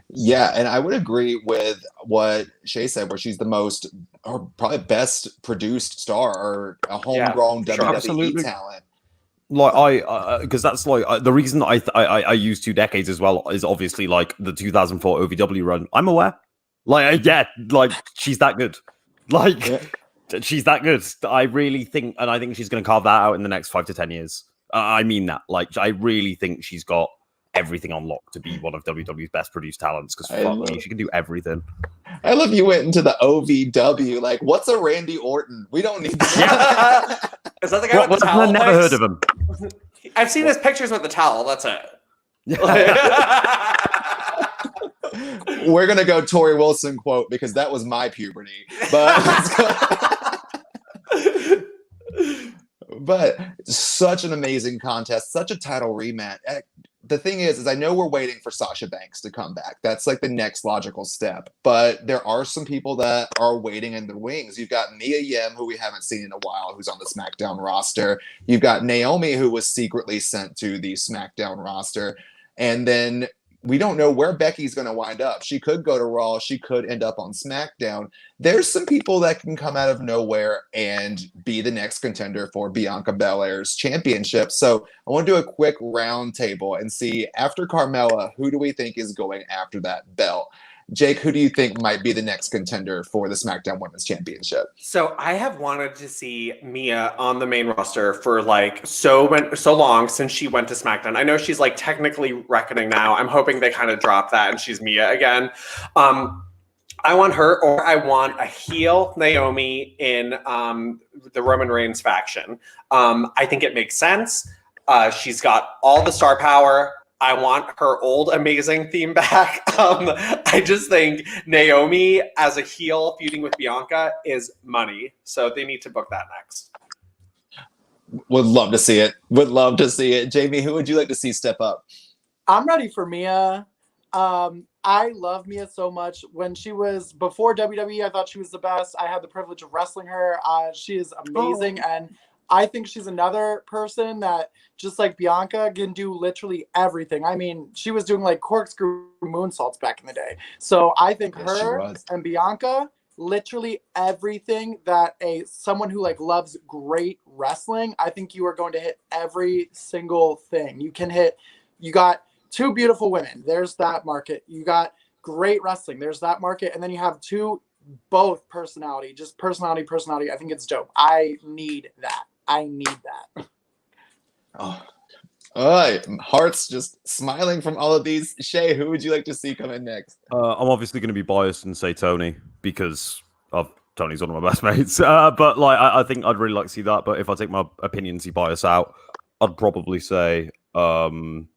Yeah, and I would agree with what Shay said, where she's the most, or probably best produced star, or a homegrown WWE talent. Like, because that's like the reason I use 2 decades as well is obviously like the 2004 OVW run. I'm aware. Like, like she's that good. Like, she's that good. I really think, and I think she's going to carve that out in the next 5 to 10 years. I mean that. Like, I really think she's got everything on lock to be one of WWE's best produced talents, because fuck me, she can do everything. I love you went into the OVW. Like, what's a Randy Orton? We don't need that. Is that the guy with the towel? I've never heard of him. I've seen his pictures with the towel. That's it. We're gonna go Tori Wilson quote, because that was my puberty. But such an amazing contest, such a title rematch. The thing is I know we're waiting for Sasha Banks to come back. That's like the next logical step. But there are some people that are waiting in the wings. You've got Mia Yim, who we haven't seen in a while, who's on the SmackDown roster. You've got Naomi, who was secretly sent to the SmackDown roster. And then we don't know where Becky's going to wind up. She could go to Raw. She could end up on SmackDown. There's some people that can come out of nowhere and be the next contender for Bianca Belair's championship. So I want to do a quick round table and see, after Carmella, who do we think is going after that belt? Jake, who do you think might be the next contender for the SmackDown Women's Championship? So I have wanted to see Mia on the main roster for like so long, since she went to SmackDown. I know she's like technically Reckoning now. I'm hoping they kind of drop that and she's Mia again. I want her, or I want a heel Naomi in the Roman Reigns faction. I think it makes sense. She's got all the star power. I want her old amazing theme back. I just think Naomi as a heel feuding with Bianca is money. So they need to book that next. Would love to see it. Would love to see it. Jamie, who would you like to see step up? I'm ready for Mia. I love Mia so much. When she was before WWE, I thought she was the best. I had the privilege of wrestling her. She is amazing. And I think she's another person that, just like Bianca, can do literally everything. I mean, she was doing like corkscrew moonsaults back in the day. So I think her and Bianca, literally everything that someone who like loves great wrestling, I think you are going to hit every single thing. You got two beautiful women. There's that market. You got great wrestling. There's that market. And then you have both personality. I think it's dope. I need that. Oh, all right. Heart's just smiling from all of these. Shay, who would you like to see come in next? I'm obviously going to be biased and say Tony because Tony's one of my best mates. But like, I think I'd really like to see that. But if I take my opinions bias out, I'd probably say, you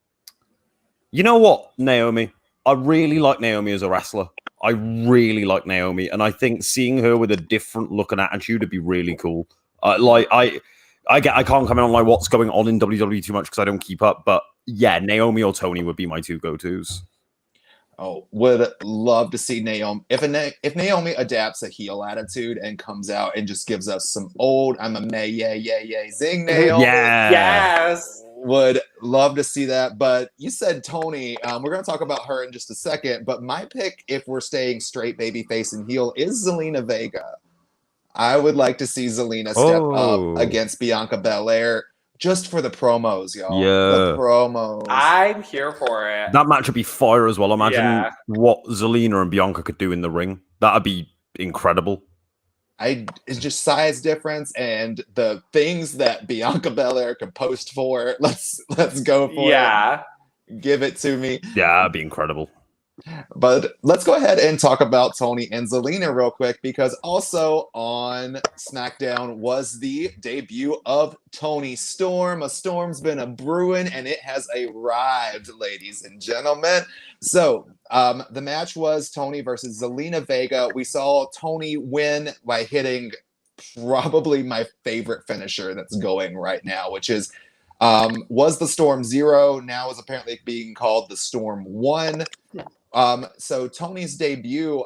know what, Naomi? I really like Naomi as a wrestler. I really like Naomi, and I think seeing her with a different look and attitude would be really cool. I can't comment on like what's going on in WWE too much because I don't keep up. But yeah, Naomi or Tony would be my two go-tos. Oh, would love to see Naomi. If Naomi adapts a heel attitude and comes out and just gives us some old I'm a May, yeah, zing Naomi. Yeah. Yes. Would love to see that. But you said Tony. We're going to talk about her in just a second. But my pick, if we're staying straight babyface and heel, is Zelena Vega. I would like to see Zelena step up against Bianca Belair just for the promos, y'all. Yeah. The promos. I'm here for it. That match would be fire as well. Imagine what Zelena and Bianca could do in the ring. That'd be incredible. It's just size difference and the things that Bianca Belair could post for. Let's go for it. Yeah. Give it to me. Yeah, that'd be incredible. But let's go ahead and talk about Tony and Zelena real quick, because also on SmackDown was the debut of Toni Storm. A storm's been a brewing, and it has arrived, ladies and gentlemen. So the match was Tony versus Zelena Vega. We saw Tony win by hitting probably my favorite finisher that's going right now, which is was the Storm 0, now is apparently being called the Storm 1. So Tony's debut,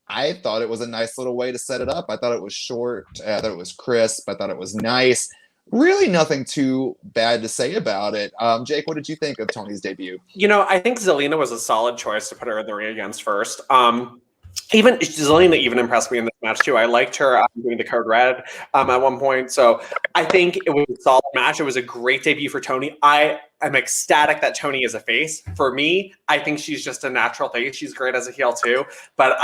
I thought it was a nice little way to set it up. I thought it was short. I thought it was crisp. I thought it was nice. Really nothing too bad to say about it. Jake, what did you think of Tony's debut? You know, I think Zelena was a solid choice to put her in the ring against first. Even Zelena even impressed me in this match too. I liked her doing the code red at one point. So I think it was a solid match. It was a great debut for Tony. I am ecstatic that Tony is a face. For me, I think she's just a natural face. She's great as a heel too. But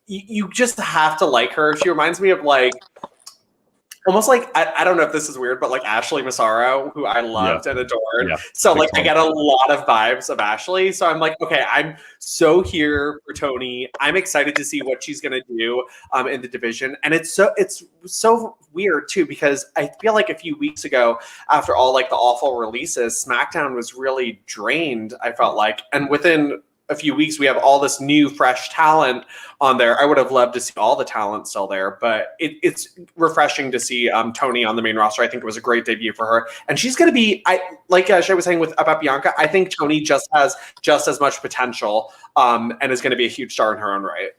you just have to like her. She reminds me of like almost like I don't know if this is weird, but like Ashley Massaro, who I loved and adored. Yeah. So like I get a lot of vibes of Ashley. So I'm like, okay, I'm so here for Tony. I'm excited to see what she's gonna do in the division. And it's so weird too, because I feel like a few weeks ago, after all like the awful releases, SmackDown was really drained, I felt like. And within a few weeks, we have all this new, fresh talent on there. I would have loved to see all the talent still there, but it's refreshing to see Tony on the main roster. I think it was a great debut for her, and she's going to be. Like Shay was saying about Bianca, I think Tony just has just as much potential, and is going to be a huge star in her own right.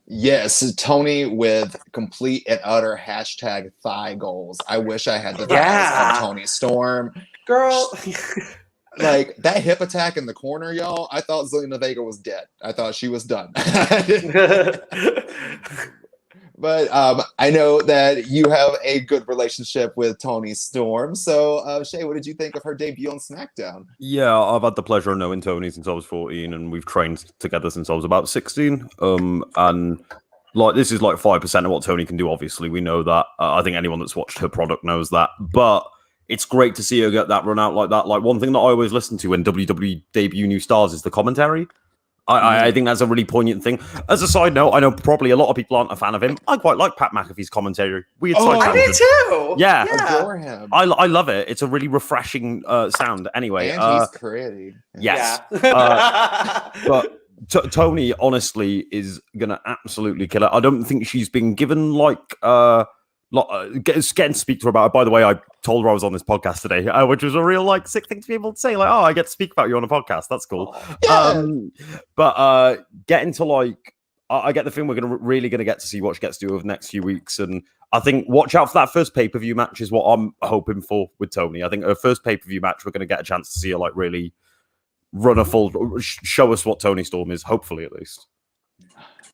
Yes, Tony with complete and utter hashtag thigh goals. I wish I had the thighs of Toni Storm, girl. Like that hip attack in the corner, y'all. I thought Zelena Vega was dead. I thought she was done. But I know that you have a good relationship with Toni Storm. So, Shay, what did you think of her debut on SmackDown? Yeah, I've had the pleasure of knowing Toni since I was 14, and we've trained together since I was about 16. And like this is like 5% of what Toni can do. Obviously, we know that. I think anyone that's watched her product knows that. But it's great to see her get that run out like that. Like one thing that I always listen to when WWE debut new stars is the commentary. I think that's a really poignant thing. As a side note, I know probably a lot of people aren't a fan of him. I quite like Pat McAfee's commentary. Weird side I do too. Yeah. Adore him. I love it. It's a really refreshing sound. Anyway, And he's pretty. yes. Yeah. But Tony, honestly, is gonna absolutely kill it. I don't think she's been given getting to speak to her about it. By the way, I told her I was on this podcast today, which was a real sick thing to be able to say. Like, oh, I get to speak about you on a podcast. That's cool. Yeah. But getting to I get the feeling we're really gonna get to see what she gets to do over the next few weeks, and I think watch out for that first pay-per-view match is what I'm hoping for with Tony. I think her first pay-per-view match, we're gonna get a chance to see her really run a full, show us what Tony Storm is. Hopefully, at least.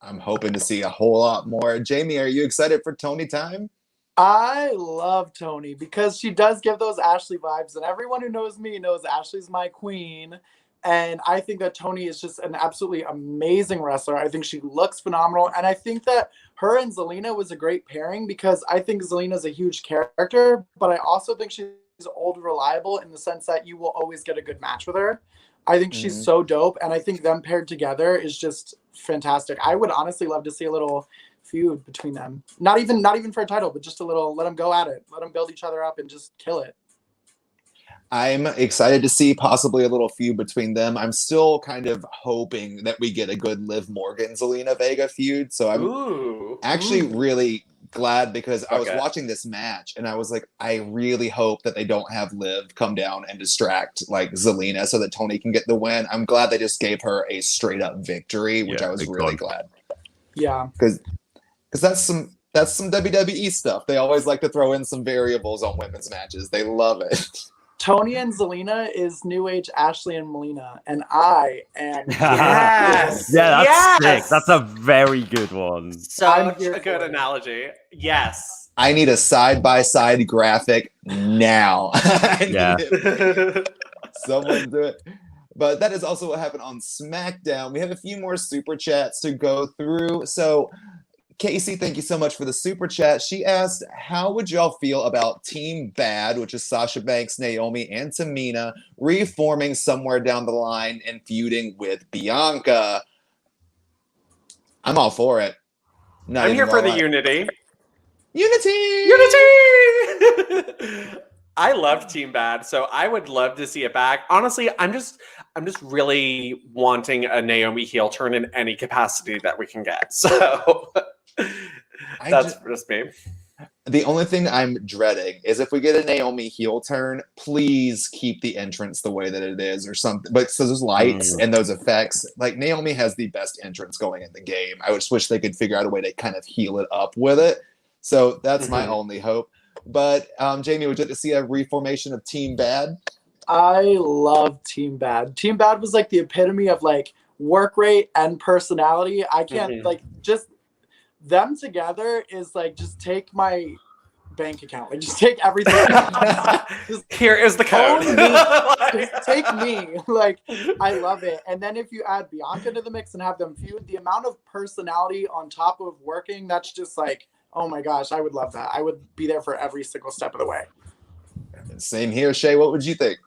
I'm hoping to see a whole lot more. Jamie, are you excited for Tony time? I love Tony because she does give those Ashley vibes, and everyone who knows me knows Ashley's my queen. And I think that Tony is just an absolutely amazing wrestler. I think she looks phenomenal. And I think that her and Zelena was a great pairing because I think Zelena's a huge character, but I also think she's old reliable in the sense that you will always get a good match with her. I think she's so dope. And I think them paired together is just fantastic. I would honestly love to see a little feud between them. Not even for a title, but just a little, let them go at it. Let them build each other up and just kill it. I'm excited to see possibly a little feud between them. I'm still kind of hoping that we get a good Liv Morgan Selena Vega feud. So I'm actually really glad because I was watching this match and I was like, I really hope that they don't have Liv come down and distract Zelena so that Tony can get the win. I'm glad they just gave her a straight up victory, which I was really glad. Yeah. Because that's some WWE stuff. They always like to throw in some variables on women's matches. They love it. Tony and Zelena is New Age Ashley and Melina, and I am. Yes. Yeah, that's sick. That's a very good one. Such a good analogy. Yes. I need a side-by-side graphic now. Someone do it. But that is also what happened on Smackdown. We have a few more super chats to go through. So Casey, thank you so much for the super chat. She asked, how would y'all feel about Team Bad, which is Sasha Banks, Naomi, and Tamina, reforming somewhere down the line and feuding with Bianca? I'm all for it. I'm here for the unity. Unity! I love Team Bad, so I would love to see it back. Honestly, I'm just really wanting a Naomi heel turn in any capacity that we can get. So that's just me. The only thing I'm dreading is if we get a Naomi heel turn, please keep the entrance the way that it is or something. But so those lights and those effects, Naomi has the best entrance going in the game. I just wish they could figure out a way to kind of heal it up with it. So that's my only hope. But Jamie, would you like to see a reformation of Team Bad? I love Team Bad. Team Bad was the epitome of work rate and personality. I can't just them together is just take my bank account. Just take everything. Here is the code. Just take me. I love it. And then if you add Bianca to the mix and have them feud, the amount of personality on top of working, that's just oh my gosh, I would love that. I would be there for every single step of the way. Same here, Shay. What would you think?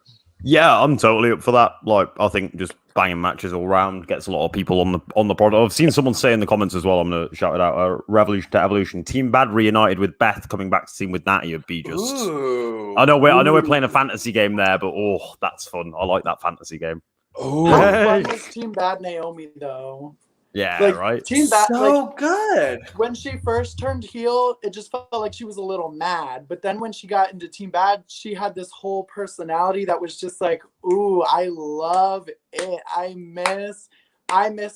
Yeah, I'm totally up for that. I think just banging matches all round gets a lot of people on the product. I've seen someone say in the comments as well. I'm gonna shout it out. Revolution to Evolution. Team Bad reunited with Beth coming back to team with Natty would be just. Ooh. I know we're playing a fantasy game there, but that's fun. I like that fantasy game. How fun was Team Bad Naomi though? Yeah, right. Team Bad, so good. When she first turned heel, it just felt like she was a little mad. But then when she got into Team Bad, she had this whole personality that was just ooh, I love it. I miss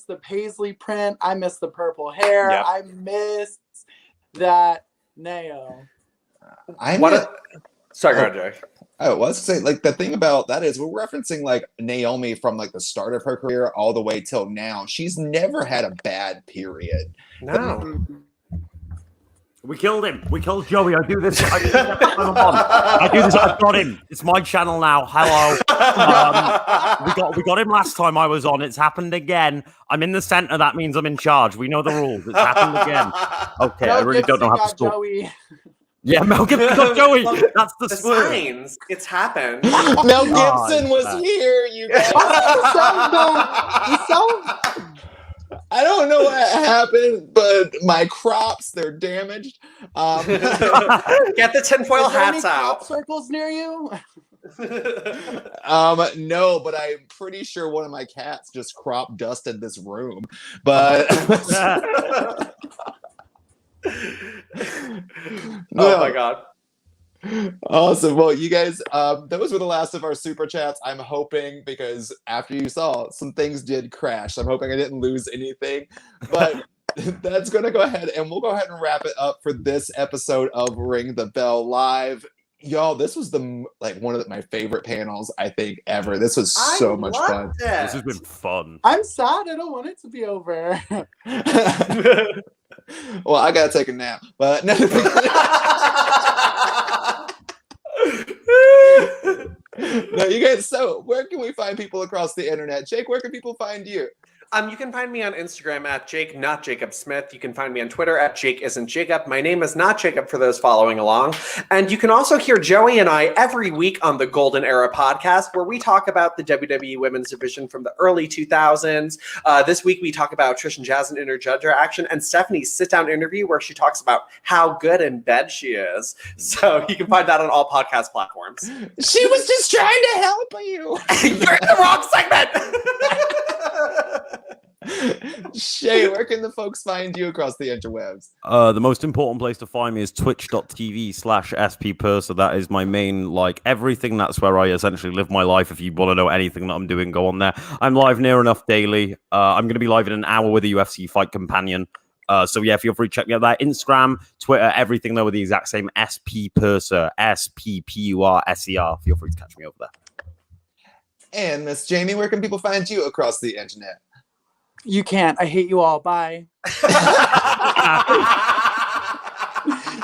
the paisley print. I miss the purple hair. Yep. I miss that Nao. Sorry, go ahead, Jay. I was to say, the thing about that is we're referencing Naomi from the start of her career all the way till now. She's never had a bad period. No. We killed him. We killed Joey. I do this. I do this. I've got him. It's my channel now. Hello. We got him last time I was on. It's happened again. I'm in the center. That means I'm in charge. We know the rules. It's happened again. Okay, I really don't know how to score. Yeah, Mel Gibson got Joey. That's the swerve. signs. It's happened. Mel Gibson was back. here, you guys. The sound. I don't know what happened, but my crops, they're damaged. Get the tinfoil Is there any hats crop out. circles near you? No, but I'm pretty sure one of my cats just crop dusted this room. But Oh my god. Awesome. Well, you guys, those were the last of our super chats. I'm hoping, because after you saw, some things did crash. I'm hoping I didn't lose anything. But that's going to go ahead, and we'll go ahead and wrap it up for this episode of Ring the Bell Live. Y'all, this was one of my favorite panels, I think, ever. This was so much fun. This has been fun. I'm sad. I don't want it to be over. Well, I gotta take a nap, but no. No, you guys. So, where can we find people across the internet? Jake, where can people find you? You can find me on Instagram at Jake, not Jacob Smith. You can find me on Twitter at Jake Isn't Jacob. My name is not Jacob for those following along. And you can also hear Joey and I every week on the Golden Era podcast, where we talk about the WWE Women's Division from the early 2000s. This week we talk about Trish and Jazz and Interjudger action, and Stephanie's sit-down interview where she talks about how good in bed she is. So you can find that on all podcast platforms. She was just trying to help you. You're in the wrong segment. Shay, where can the folks find you across the interwebs? The most important place to find me is twitch.tv/SPPurser. That is my main, everything. That's where I essentially live my life. If you want to know anything that I'm doing, go on there. I'm live near enough daily. I'm going to be live in an hour with a UFC fight companion. So yeah, feel free to check me out there. Instagram, Twitter, everything there with the exact same SPPurser, SPPURSER. Feel free to catch me over there. And Miss Jamie, where can people find you across the internet? You can't. I hate you all. Bye.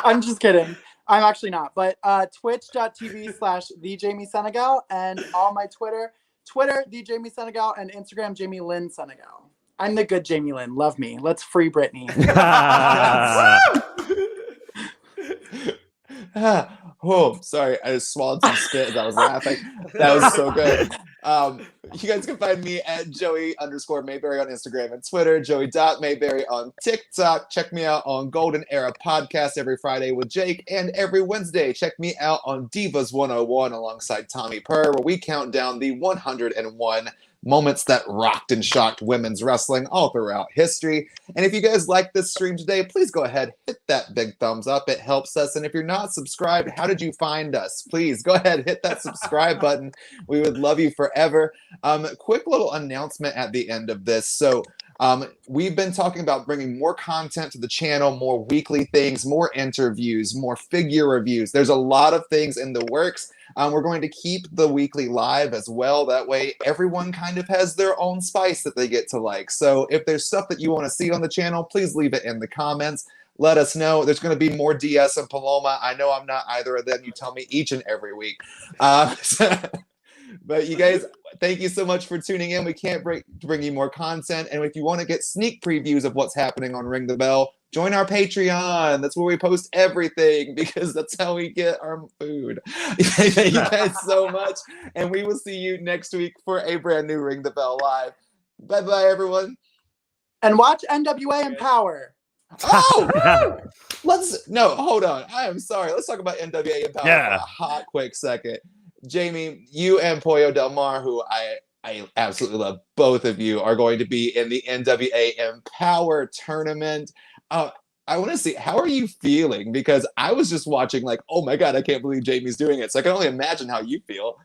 I'm just kidding. I'm actually not. But twitch.tv/TheJamieSenegal, and all my Twitter, The Jamie Senegal, and Instagram, Jamie Lynn Senegal. I'm the good Jamie Lynn. Love me. Let's free Britney. Oh, sorry. I just swallowed some spit as I was laughing. That was so good. You guys can find me at Joey_Mayberry on Instagram and Twitter, Joey.Mayberry on TikTok. Check me out on Golden Era Podcast every Friday with Jake, and every Wednesday, check me out on Divas 101 alongside Tommy Purr, where we count down the 101 moments that rocked and shocked women's wrestling all throughout history. And if you guys like this stream today, please go ahead, hit that big thumbs up. It helps us. And if you're not subscribed, how did you find us? Please go ahead, hit that subscribe button. We would love you forever. Quick little announcement at the end of this. So we've been talking about bringing more content to the channel, more weekly things, more interviews, more figure reviews. There's a lot of things in the works. We're going to keep the weekly live as well. That way, everyone kind of has their own spice that they get to like. So if there's stuff that you want to see on the channel, please leave it in the comments. Let us know. There's going to be more DS and Paloma. I know I'm not either of them. You tell me each and every week. But you guys, thank you so much for tuning in. We can't bring you more content. And if you want to get sneak previews of what's happening on Ring the Bell, join our Patreon. That's where we post everything, because that's how we get our food. Thank you guys so much. And we will see you next week for a brand new Ring the Bell Live. Bye-bye, everyone. And watch NWA Empower. Oh! Hold on. I am sorry. Let's talk about NWA Empower for a hot, quick second. Jamie, you and Pollo Del Mar, who I absolutely love, both of you are going to be in the NWA Empower tournament. I want to see, how are you feeling? Because I was just watching oh my God, I can't believe Jamie's doing it. So I can only imagine how you feel.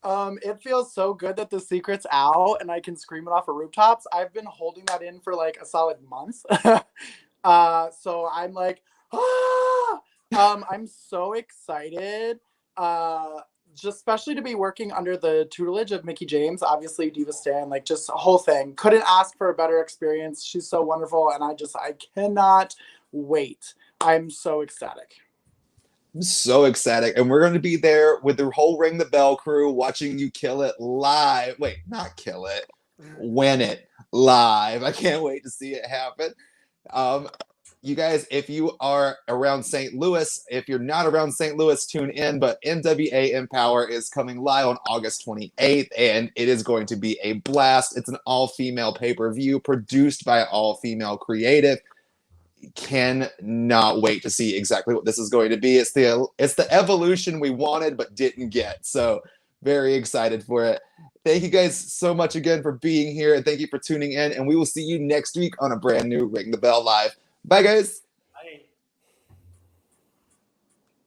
It feels so good that the secret's out and I can scream it off of rooftops. I've been holding that in for a solid month. So I'm I'm so excited. Just especially to be working under the tutelage of Mickie James, obviously Diva Stan, just a whole thing. Couldn't ask for a better experience. She's so wonderful, and I cannot wait. I'm so ecstatic. I'm so ecstatic. And we're going to be there with the whole Ring the Bell crew watching you kill it live. Wait, not kill it. Win it live. I can't wait to see it happen. you guys, if you are around St. Louis, if you're not around St. Louis, tune in. But NWA Empower is coming live on August 28th, and it is going to be a blast. It's an all-female pay-per-view produced by all-female creative. Cannot wait to see exactly what this is going to be. It's the evolution we wanted but didn't get. So very excited for it. Thank you guys so much again for being here, and thank you for tuning in. And we will see you next week on a brand new Ring the Bell Live. Bye, guys.